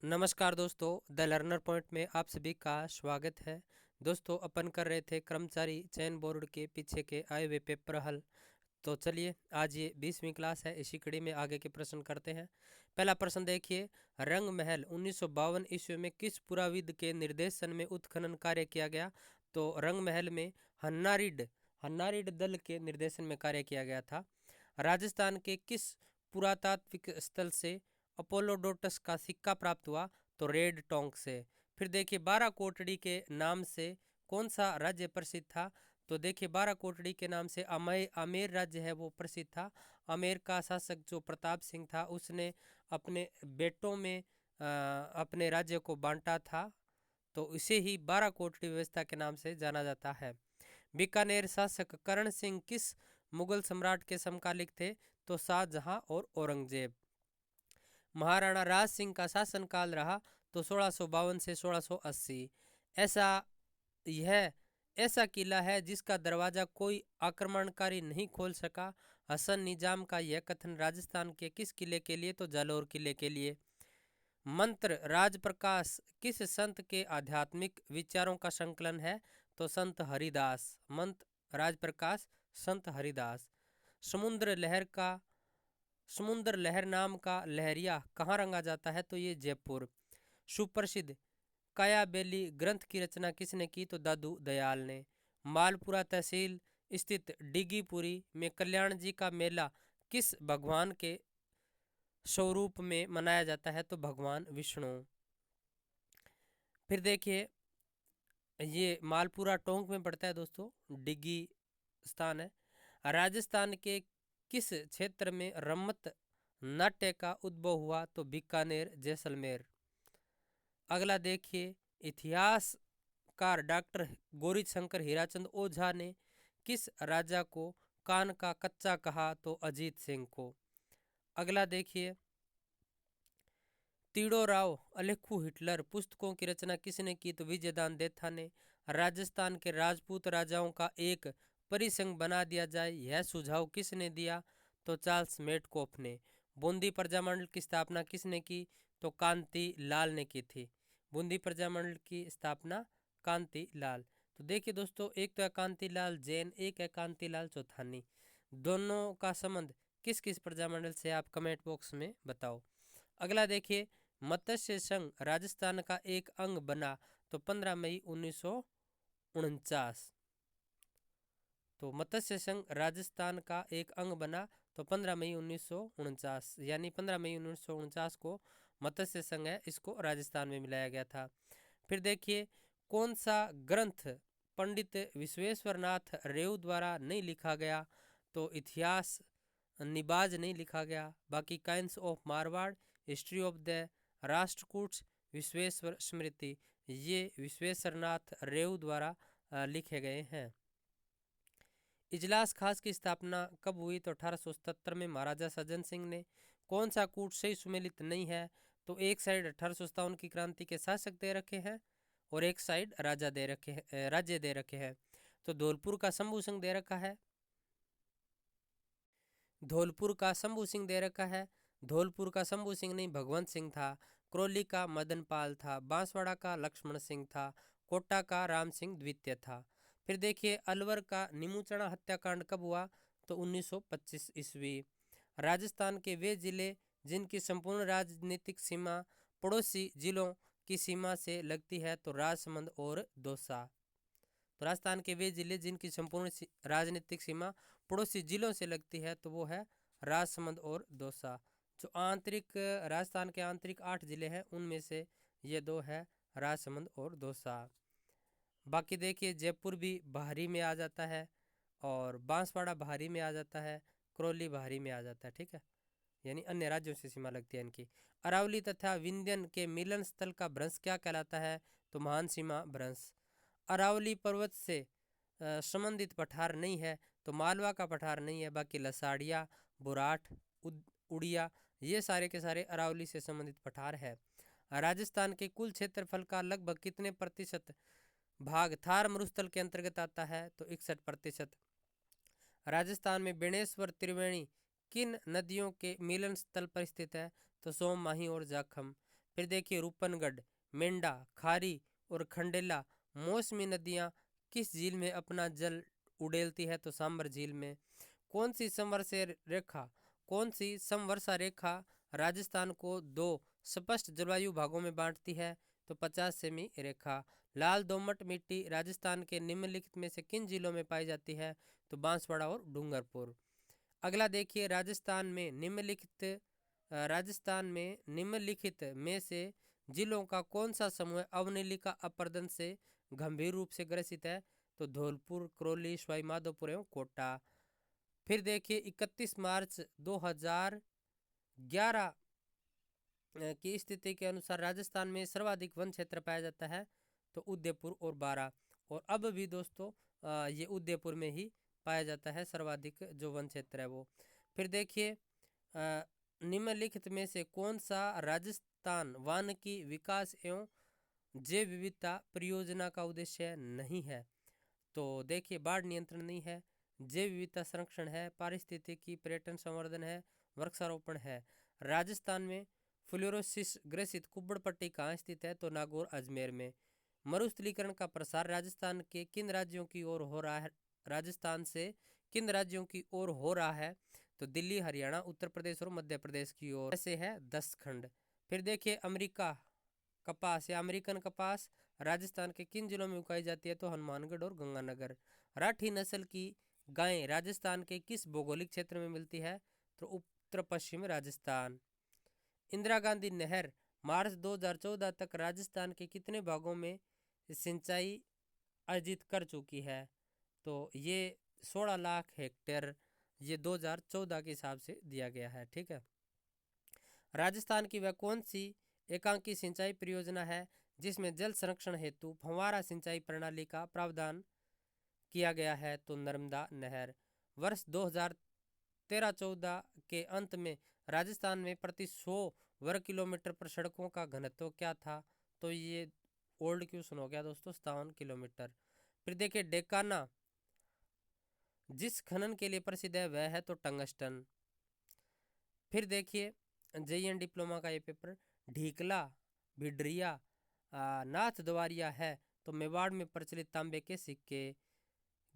नमस्कार दोस्तों, the learner point में आप सभी का स्वागत है। दोस्तों, अपन कर रहे थे कर्मचारी चयन बोर्ड के पीछे के आए हुए पेपर हल। तो चलिए, आज ये 20वीं क्लास है, इसी कड़ी में आगे के प्रश्न करते हैं। पहला प्रश्न देखिए, रंग महल 1952 ईस्वी में किस पुराविद के निर्देशन में उत्खनन कार्य किया गया? तो रंग महल में हन्नारिड दल के निर्देशन में कार्य किया गया था। राजस्थान के किस पुरातात्विक स्थल से अपोलोडोटस का सिक्का प्राप्त हुआ? तो रेड टोंक से। फिर देखिए, 12 कोटड़ी के नाम से कौन सा राज्य प्रसिद्ध था? तो देखिए, 12 कोटड़ी के नाम से आमेर राज्य है वो प्रसिद्ध था। आमेर का शासक जो प्रताप सिंह था, उसने अपने बेटों में अपने राज्य को बांटा था, तो इसे ही 12 कोटड़ी व्यवस्था के नाम से जाना जाता है। बीकानेर शासक करण सिंह किस मुगल सम्राट के समकालिक थे? तो शाहजहां और औरंगजेब। महाराणा राज सिंह का शासनकाल रहा तो 1652 से 1680। ऐसा यह ऐसा किला है जिसका दरवाजा कोई आक्रमणकारी नहीं खोल सका। हसन निजाम का यह कथन राजस्थान के किस किले के लिए? तो जालौर किले के लिए। मंत्र राज प्रकाश किस संत के आध्यात्मिक विचारों का संकलन है? तो संत हरिदास। मंत्र राज प्रकाश संत हरिदास। समुद्र लहर नाम का लहरिया कहाँ रंगा जाता है? तो ये जयपुर। सुप्रसिद्ध काया बेली ग्रंथ की रचना किसने की? तो दादू दयाल ने। मालपुरा तहसील स्थित डिगीपुरी में कल्याण जी का मेला किस भगवान के स्वरूप में मनाया जाता है? तो भगवान विष्णु। फिर देखिए, ये मालपुरा टोंक में पड़ता है दोस्तों, डिगी स्थान है। राजस्थान के किस क्षेत्र में रम्मत नाट्य का उद्भव हुआ? तो बीकानेर जैसलमेर। अगला देखिए, इतिहासकार डॉक्टर गौरी शंकर हीराचंद ओझा ने किस राजा को कान का कच्चा कहा? तो अजीत सिंह को। अगला देखिए, तीड़ोराव अलेखू हिटलर पुस्तकों की रचना किसने की? तो विजयदान देथा ने। राजस्थान के राजपूत राजाओं का एक परिसंघ बना दिया जाए, यह सुझाव किसने दिया? तो चार्ल्स मेडकॉफ ने। बूंदी प्रजामंडल की स्थापना किसने की? तो कांति लाल ने की थी। बूंदी प्रजामंडल की स्थापना कांति लाल। तो देखिए दोस्तों, एक तो है कांति लाल जैन, एक है कांति लाल चौथानी। दोनों का संबंध किस किस प्रजामंडल से, आप कमेंट बॉक्स में बताओ। अगला देखिए, मत्स्य संघ राजस्थान का एक अंग बना तो 15 मई 1949। तो मत्स्य संघ राजस्थान का एक अंग बना तो 15 मई 1949, यानी 15 मई 1949 को मत्स्य संघ है, इसको राजस्थान में मिलाया गया था। फिर देखिए, कौन सा ग्रंथ पंडित विश्वेश्वर नाथ रेव द्वारा नहीं लिखा गया? तो इतिहास निबाज नहीं लिखा गया। बाकी coins of Marwar, history of the Rashtrakuta, Vishveshwar Smriti, ये विश्वेश्वरनाथ रेव द्वारा लिखे गए हैं। इजलास खास की स्थापना कब हुई? तो 1877 में महाराजा सज्जन सिंह ने। कौन सा कूट सही सुमेलित नहीं है? तो एक साइड 1857 की क्रांति के शासक दे रखे हैं और एक साइड राज्य दे रखे हैं। तो धौलपुर का शंभू सिंह दे रखा है, धौलपुर का शंभू सिंह दे रखा है। धौलपुर का शंभू सिंह नहीं, भगवंत सिंह था। करौली का मदन पाल था। बांसवाड़ा का लक्ष्मण सिंह था। कोटा का राम सिंह द्वितीय था। फिर देखिए, अलवर का निमुचना हत्याकांड कब हुआ? तो 1925 ईस्वी। राजस्थान के वे जिले जिनकी संपूर्ण राजनीतिक सीमा पड़ोसी जिलों की सीमा से लगती है? तो राजसमंद और दौसा। तो राजस्थान के वे जिले जिनकी संपूर्ण राजनीतिक सीमा पड़ोसी जिलों से लगती है, तो वो है राजसमंद और दौसा। जो आंतरिक राजस्थान के आंतरिक 8 जिले हैं, उनमें से ये दो है, राजसमंद और दौसा। बाकी देखिए, जयपुर भी बाहरी में आ जाता है और बांसवाड़ा बाहरी में आ जाता है, करौली बाहरी में आ जाता है, ठीक है, यानी अन्य राज्यों से सीमा लगती है इनकी। अरावली तथा विंध्यन के मिलन स्थल का भ्रंश क्या कहलाता है? तो महान सीमा भ्रंश। अरावली पर्वत से संबंधित पठार नहीं है, तो मालवा का पठार नहीं है। बाकी लसाड़िया, बुराठ, उड़िया, ये सारे के सारे अरावली से संबंधित पठार है। राजस्थान के कुल क्षेत्रफल का लगभग कितने प्रतिशत भाग थार मरुस्थल के अंतर्गत आता है? तो 61%। राजस्थान में बेणेश्वर त्रिवेणी किन नदियों के मिलन स्थल पर स्थित है? तो सोम, माही और जाखम। फिर देखिए रूपनगढ़, मेंढा, खारी और खंडेला मौसमी नदियाँ किस झील में अपना जल उड़ेलती है? तो सांबर झील में। कौन सी समवर्षीय रेखा कौन सी समवर्षा रेखा राजस्थान को दो स्पष्ट जलवायु भागों में बांटती है? तो 50 सेमी रेखा। लाल दोमट मिट्टी राजस्थान के निम्नलिखित में से किन जिलों में पाई जाती है? तो बांसवाड़ा और डूंगरपुर। अगला देखिए राजस्थान में निम्नलिखित में से जिलों का कौन सा समूह अवनीलिका अपरदन से गंभीर रूप से ग्रसित है? तो धौलपुर, करौली, सवाई माधोपुर एवं कोटा। फिर देखिए 31 मार्च 2011 की स्थिति के अनुसार राजस्थान में सर्वाधिक वन क्षेत्र पाया जाता है? तो उदयपुर और बारां। और अब भी दोस्तों ये उदयपुर में ही पाया जाता है सर्वाधिक जो वन क्षेत्र है वो। फिर देखिए निम्नलिखित में से कौन सा राजस्थान वानिकी विकास एवं जैव विविधता परियोजना का उद्देश्य नहीं है? तो देखिए बाढ़ नियंत्रण नहीं है, जैव विविधता संरक्षण है, पारिस्थितिकी पर्यटन संवर्धन है, वृक्षारोपण है। राजस्थान में फ्लोरोसिस ग्रसित कुब्बड़ पट्टी कहाँ स्थित है? तो नागौर, अजमेर में। मरुस्थलीकरण का प्रसार राजस्थान के किन राज्यों की ओर हो रहा है? राजस्थान से किन राज्यों की ओर हो रहा है? तो दिल्ली, हरियाणा, उत्तर प्रदेश और मध्य प्रदेश की ओर। ऐसे है 10 खंड। फिर देखिए अमेरिका कपास या अमेरिकन कपास राजस्थान के किन जिलों में उगाई जाती है? तो हनुमानगढ़ और गंगानगर। राठी नस्ल की गायें राजस्थान के किस भौगोलिक क्षेत्र में मिलती है? तो उत्तर पश्चिम राजस्थान। इंदिरा गांधी नहर मार्च 2014 तक राजस्थान के कितने भागों में सिंचाई अर्जित कर चुकी है? तो ये 16 लाख हेक्टेयर ये 2014 के हिसाब से दिया गया है। ठीक है। राजस्थान की वह कौन सी एकांकी सिंचाई परियोजना है जिसमें जल संरक्षण हेतु फव्वारा सिंचाई प्रणाली का प्रावधान किया गया है? तो नर्मदा नहर। वर्ष 2013-14 के अंत में राजस्थान में प्रति 100 वर्ग किलोमीटर पर सड़कों का घनत्व क्या था? तो ये ओल्ड क्वेश्चन हो गया दोस्तों, 57 किलोमीटर। फिर देखिए डेकाना जिस खनन के लिए प्रसिद्ध है वह है? तो टंगस्टन। फिर देखिए JN डिप्लोमा का ये पेपर ढीकला, भिड्रिया, नाथ द्वारिया है? तो मेवाड़ में प्रचलित तांबे के सिक्के।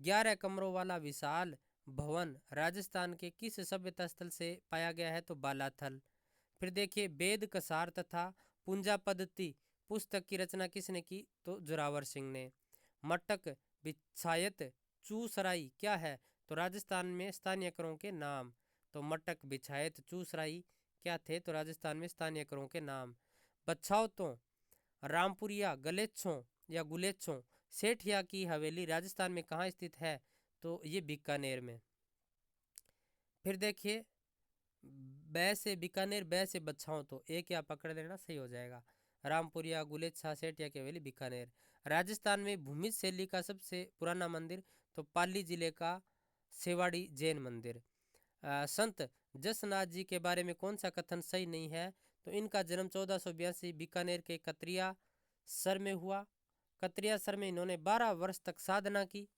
11 कमरों वाला विशाल भवन राजस्थान के किस सभ्यता स्थल से पाया गया है? तो बालाथल। फिर देखिए वेद कसार तथा पुंजा पद्धति पुस्तक की रचना किसने की? तो जोरावर सिंह ने। मटक, बिछायत, चूसराई क्या है? तो राजस्थान में स्थानीय करों के नाम। तो मटक, बिछायत, चूसराई क्या थे? तो राजस्थान में स्थानीय करों के नाम। बच्छावतों, रामपुरिया, गलेच्छों या गुलेच्छों सेठिया की हवेली राजस्थान में कहाँ स्थित है? तो ये बीकानेर में। फिर देखिए बै से बीकानेर, बै से बच्छाओं, तो एक या पकड़ लेना सही हो जाएगा। रामपुरिया, गुलेच्छा, सेठिया की हवेली, बीकानेर। राजस्थान में भूमिज शैली का सबसे पुराना मंदिर? तो पाली जिले का सेवाड़ी जैन मंदिर। संत जसनाथ जी के बारे में कौन सा कथन सही नहीं है? तो इनका जन्म 1482 बीकानेर के कतरिया सर में हुआ। कतरिया सर में इन्होंने 12 वर्ष तक साधना की।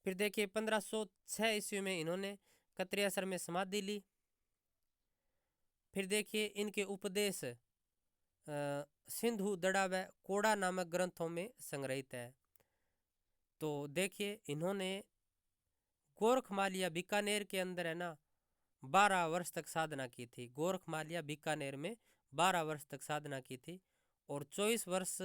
फिर देखिए 1506 ईस्वी में इन्होंने कतरिया सर में समाधि ली। फिर देखिए इनके उपदेश सिंधु, दड़ा व कोड़ा नामक ग्रंथों में संग्रहित है। तो देखिए इन्होंने गोरखमालिया बीकानेर के अंदर है ना 12 वर्ष तक साधना की थी। गोरखमालिया बीकानेर में 12 वर्ष तक साधना की थी और 24 वर्ष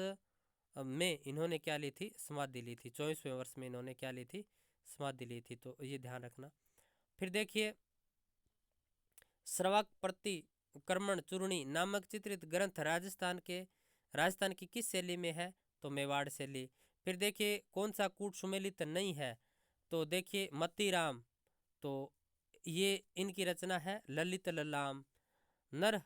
में इन्होंने क्या ली थी? समाधि ली थी। 24वें वर्ष में इन्होंने क्या ली थी? समाधि ली थी। तो ये ध्यान रखना। फिर देखिए श्रवक प्रतिक्रमण चूर्णी नामक चित्रित ग्रंथ राजस्थान की किस शैली में है? तो मेवाड़ शैली। फिर देखिए कौन सा कूट सुमेलित नहीं है? तो देखिए मतीराम, तो ये इनकी रचना है ललित ललाम। नर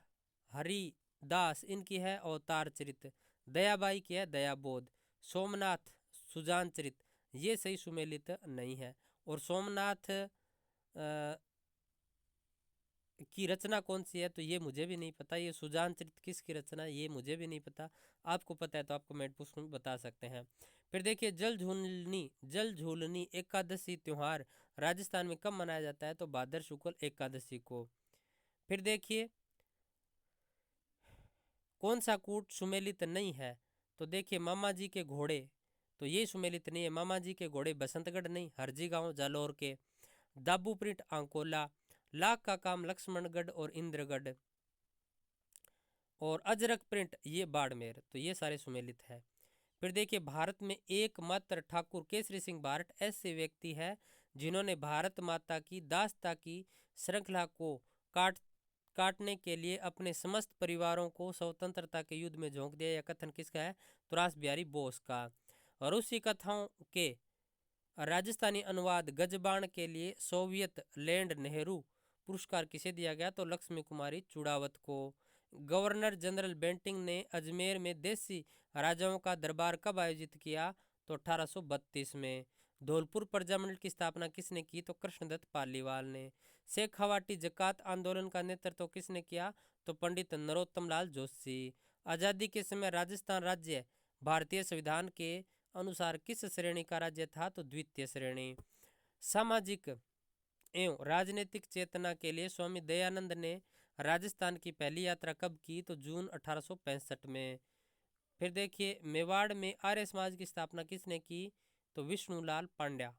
हरिदास इनकी है अवतार चरित। दयाबाई की है दयाबोध। सोमनाथ सुजान चरित ये सही सुमेलित नहीं है। और सोमनाथ की रचना कौन सी है? तो ये मुझे भी नहीं पता। ये सुजान चरित किसकी रचना है ये मुझे भी नहीं पता। आपको पता है तो आप कमेंट बॉक्स में बता सकते हैं। फिर देखिए जल झूलनी एकादशी त्योहार राजस्थान में कब मनाया जाता है? तो भाद्र शुक्ल एकादशी को। फिर देखिए कौन सा कूट सुमेलित नहीं है? तो देखिए मामा जी के घोड़े, तो ये सुमेलित नहीं है। मामा जी के घोड़े बसंतगढ़ नहीं, हरजी गांव जालौर के। दाबू प्रिंट अंकोला, लाख का काम लक्ष्मणगढ़ और इंद्रगढ़, और अजरक प्रिंट ये बाड़मेर। तो ये सारे सुमेलित है। फिर देखिए भारत में एकमात्र ठाकुर केसरी सिंह भारत ऐसे व्यक्ति है जिन्होंने भारत माता की दासता की श्रृंखला को काटने के लिए अपने समस्त परिवारों को स्वतंत्रता के युद्ध में झोंक दिया। यह कथन किसका है? तो रास बिहारी बोस का। रूसी कथाओं के राजस्थानी अनुवाद गजबाण के लिए सोवियत लैंड नेहरू पुरस्कार किसे दिया गया? तो लक्ष्मी कुमारी चुड़ावत को। गवर्नर जनरल बेंटिंग ने अजमेर में देसी राजाओं का दरबार कब आयोजित किया? तो 1832 में। धौलपुर प्रजामंडल की स्थापना किसने की? तो कृष्णदत्त पालीवाल ने। शेखावाटी जकात आंदोलन का नेतृत्व किसने किया? तो पंडित नरोत्तम लाल जोशी। आज़ादी के समय राजस्थान राज्य भारतीय संविधान के अनुसार किस श्रेणी का राज्य था? तो द्वितीय श्रेणी। सामाजिक एवं राजनीतिक चेतना के लिए स्वामी दयानंद ने राजस्थान की पहली यात्रा कब की? तो जून 1865 में। फिर देखिए मेवाड़ में आर्य समाज की स्थापना किसने की? तो विष्णुलाल पांड्या।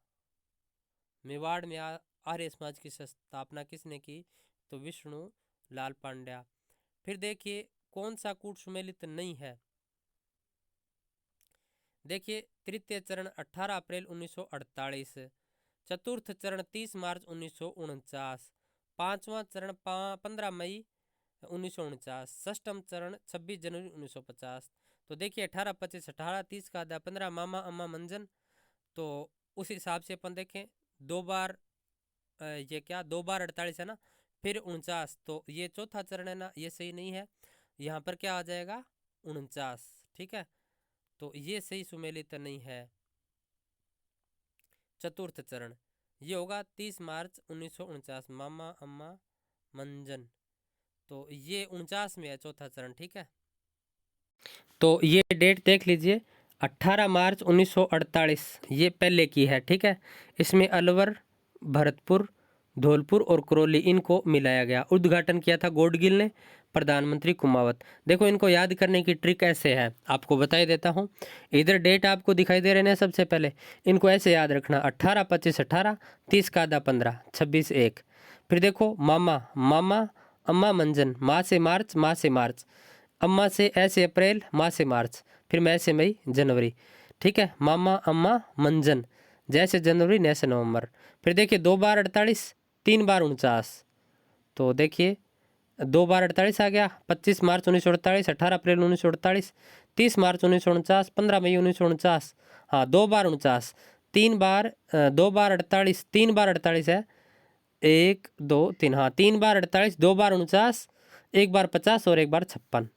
मेवाड़ में आर्य समाज की स्थापना किसने की? तो विष्णुलाल पांड्या। फिर देखिए कौन सा कूट सुमेलित नहीं है? देखिए तृतीय चरण 18 अप्रैल 1948, चतुर्थ चरण 30 मार्च 1949, पांचवा चरण 15 मई 1949, षष्ठम चरण 26 जनवरी 1950। तो देखिए 18 25 18 30 का आधा 15 मामा अम्मा मंजन। तो उस हिसाब से अपन देखें 2 बार ये क्या 2 बार 48 है ना, फिर 49, तो ये चौथा चरण है ना, ये सही नहीं है। यहाँ पर क्या आ जाएगा? 49। ठीक है, तो ये सही सुमेलित नहीं है। चतुर्थ चरण ये होगा 30 मार्च 1949, मामा अम्मा मंजन। तो ये 49 में है चौथा चरण। ठीक है, तो ये डेट देख लीजिए 18 मार्च 1948 ये पहले की है। ठीक है, इसमें अलवर, भरतपुर, धौलपुर और करौली इनको मिलाया गया। उद्घाटन किया था गौडगिल ने, प्रधानमंत्री कुमावत। देखो इनको याद करने की ट्रिक ऐसे है, आपको बता देता हूँ। इधर डेट आपको दिखाई दे रहे हैं सबसे पहले, इनको ऐसे याद रखना 18 25 18, 30 का आधा 15, 26 1। फिर देखो मामा मामा अम्मा मंजन, माँ से मार्च, माँ से मार्च, अम्मा से ऐसे अप्रैल, माँ से मार्च, फिर मैं से मई जनवरी। ठीक है, मामा अम्मा मंजन, जैसे जनवरी नैसे नवंबर। फिर देखिए 2 बार 48, 3 बार 49। तो देखिए 2 बार 48 आ गया, 25 मार्च 1948, 18 अप्रैल 1948, 30 मार्च 1949, 15 मई 1949। हाँ 2 बार 49, 3 बार 2 बार 48, 3 बार 48 है, 1 2 3, हाँ 3 बार 48, 2 बार 49, 1 बार 50 और 1 बार 56।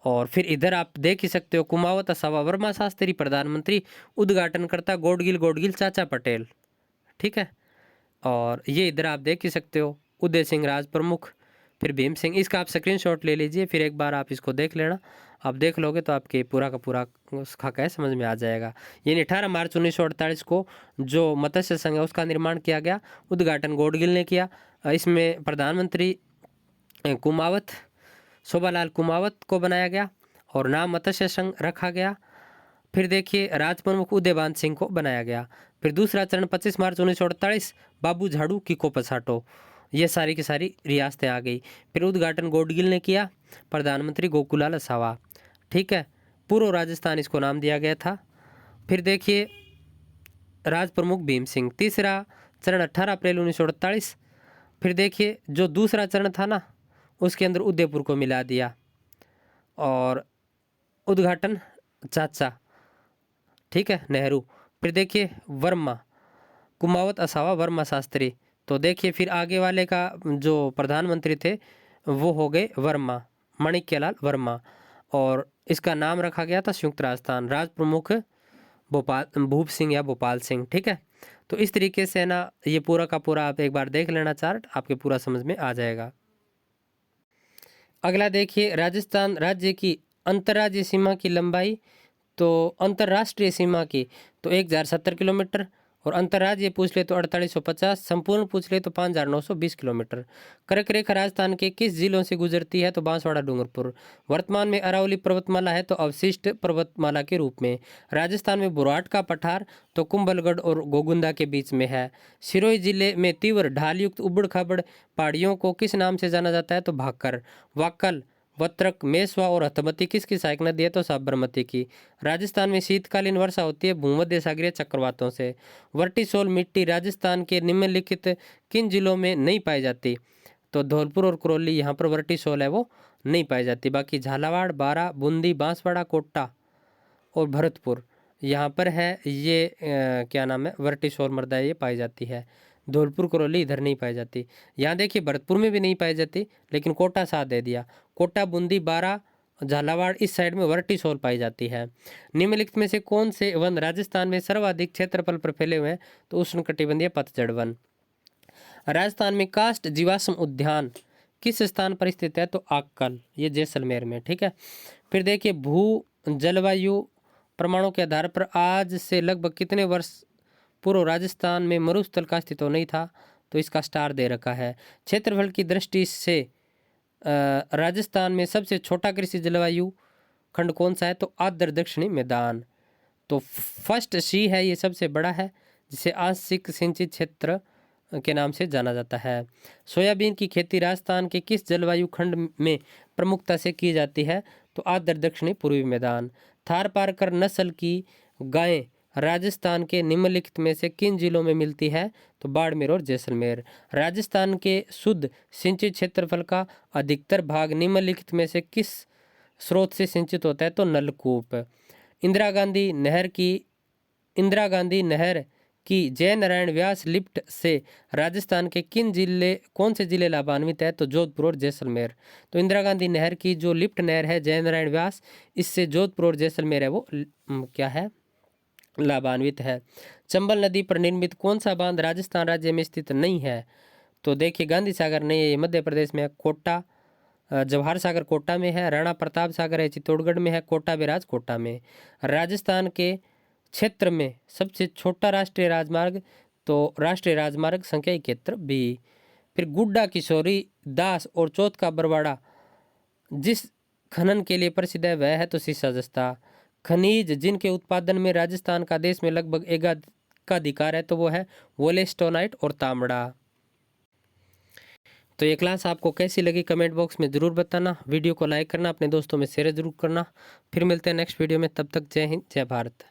और फिर इधर आप देख ही सकते हो कुमावत असावा वर्मा शास्त्री प्रधानमंत्री, उद्घाटनकर्ता गौडगिल चाचा पटेल। ठीक है, और ये इधर आप देख ही सकते हो उदय सिंह राज प्रमुख, फिर भीम सिंह। इसका आप स्क्रीनशॉट ले लीजिए, फिर एक बार आप इसको देख लेना। आप देख लोगे तो आपके पूरा का पूरा उसका क्या समझ में आ जाएगा। यानी 18 मार्च 1948 को जो मत्स्य संघ है उसका निर्माण किया गया, उद्घाटन गौडगिल ने किया। इसमें प्रधानमंत्री कुमावत, शोभालाल कुमावत को बनाया गया और नाम मत्स्य संघ रखा गया। फिर देखिए राज प्रमुख उदयभान सिंह को बनाया गया। फिर दूसरा चरण 25 मार्च 1948, बाबू झाड़ू किको पसाटो, ये सारी की सारी रियासतें आ गई। फिर उद्घाटन गौडगिल ने किया, प्रधानमंत्री गोकुलाल असावा। ठीक है, पूर्व राजस्थान इसको नाम दिया गया था। फिर देखिए राज प्रमुख भीम सिंह। तीसरा चरण 18 अप्रैल 1948। फिर देखिए जो दूसरा चरण था ना, उसके अंदर उदयपुर को मिला दिया और उद्घाटन चाचा, ठीक है, नेहरू। फिर देखिए वर्मा, कुमावत असावा वर्मा शास्त्री। तो देखिए फिर आगे वाले का जो प्रधानमंत्री थे वो हो गए वर्मा, माणिक्यलाल वर्मा, और इसका नाम रखा गया था संयुक्त राजस्थान। राज प्रमुख भूप सिंह या भोपाल सिंह। ठीक है, तो इस तरीके से ना ये पूरा का पूरा आप एक बार देख लेना चार्ट, आपके पूरा समझ में आ जाएगा। अगला देखिए राजस्थान राज्य की अंतर्राज्यीय सीमा की लंबाई, तो अंतर्राष्ट्रीय सीमा की तो 1070 किलोमीटर और अंतर्राज्यीय पूछ ले तो 4850, संपूर्ण पूछ ले तो 5920 किलोमीटर। कर्क रेखा राजस्थान के किस जिलों से गुजरती है? तो बांसवाड़ा डूंगरपुर। वर्तमान में अरावली पर्वतमाला है तो अवशिष्ट पर्वतमाला के रूप में। राजस्थान में बुराट का पठार तो कुंभलगढ़ और गोगुंदा के बीच में है। सिरोही जिले में तीव्र ढालयुक्त उबड़ खाबड़ पहाड़ियों को किस नाम से जाना जाता है? तो भाकर। वाक्कल, वत्रक, मेसवा और हथमती किसकी सहायक नदी है? तो साबरमती की। राजस्थान में शीतकालीन वर्षा होती है भूमध्य सागरीय चक्रवातों से। वर्टिसोल मिट्टी राजस्थान के निम्नलिखित किन जिलों में नहीं पाई जाती? तो धौलपुर और करौली, यहाँ पर वर्टिसोल है वो नहीं पाई जाती। बाकी झालावाड़, बारा, बूंदी, बांसवाड़ा, कोटा और भरतपुर यहाँ पर है ये क्या नाम है, वर्टिसोल मृदा ये पाई जाती है। धौलपुर करौली इधर नहीं पाई जाती। यहाँ देखिए भरतपुर में भी नहीं पाई जाती, लेकिन कोटा साथ दे दिया। कोटा, बूंदी, बारा, झालावाड़ इस साइड में वर्टिसोल पाई जाती है। निम्नलिखित में से कौन से वन राजस्थान में सर्वाधिक क्षेत्रफल पर फैले हुए हैं? तो उष्णकटिबंधीय पतझड़ वन। राजस्थान में कास्ट जीवाश्म उद्यान किस स्थान पर स्थित है? तो आक्कल, ये जैसलमेर में। ठीक है। फिर देखिए भू जलवायु प्रमाणों के आधार पर आज से लगभग कितने वर्ष पूर्व राजस्थान में मरुस्थल का अस्तित्व नहीं था? तो इसका स्टार दे रखा है। क्षेत्रफल की दृष्टि से राजस्थान में सबसे छोटा कृषि जलवायु खंड कौन सा है? तो आर्द्र दक्षिणी मैदान। तो फर्स्ट सी है, ये सबसे बड़ा है, जिसे आंशिक सिंचित क्षेत्र के नाम से जाना जाता है। सोयाबीन की खेती राजस्थान के किस जलवायु खंड में प्रमुखता से की जाती है? तो आर्द्र दक्षिणी पूर्वी मैदान। थारपारकर नस्ल की गायें राजस्थान के निम्नलिखित में से किन जिलों में मिलती है? तो बाड़मेर और जैसलमेर। राजस्थान के शुद्ध सिंचित क्षेत्रफल का अधिकतर भाग निम्नलिखित में से किस स्रोत से सिंचित होता है? तो नलकूप। इंदिरा गांधी नहर की जयनारायण व्यास लिफ्ट से राजस्थान के कौन से जिले लाभान्वित है? तो जोधपुर और जैसलमेर। तो इंदिरा गांधी नहर की जो लिफ्ट नहर है जयनारायण व्यास, इससे जोधपुर और जैसलमेर है वो क्या है, लाभान्वित है। चंबल नदी पर निर्मित कौन सा बांध राजस्थान राज्य में स्थित नहीं है? तो देखिए गांधी सागर नहीं है, ये मध्य प्रदेश में है। कोटा जवाहर सागर कोटा में है। राणा प्रताप सागर है चित्तौड़गढ़ में है। कोटा बैराज कोटा में। राजस्थान के क्षेत्र में सबसे छोटा राष्ट्रीय राजमार्ग, तो राष्ट्रीय राजमार्ग संख्या 71 बी। फिर गुड्डा, किशोरी दास और चौथ का बरवाड़ा जिस खनन के लिए प्रसिद्ध है वह है तो सीसाजस्ता। खनिज जिनके उत्पादन में राजस्थान का देश में लगभग एकाधिकार है तो वो है वोलेस्टोनाइट और तांबड़ा। तो ये क्लास आपको कैसी लगी कमेंट बॉक्स में ज़रूर बताना। वीडियो को लाइक करना, अपने दोस्तों में शेयर जरूर करना। फिर मिलते हैं नेक्स्ट वीडियो में, तब तक जय हिंद जय भारत।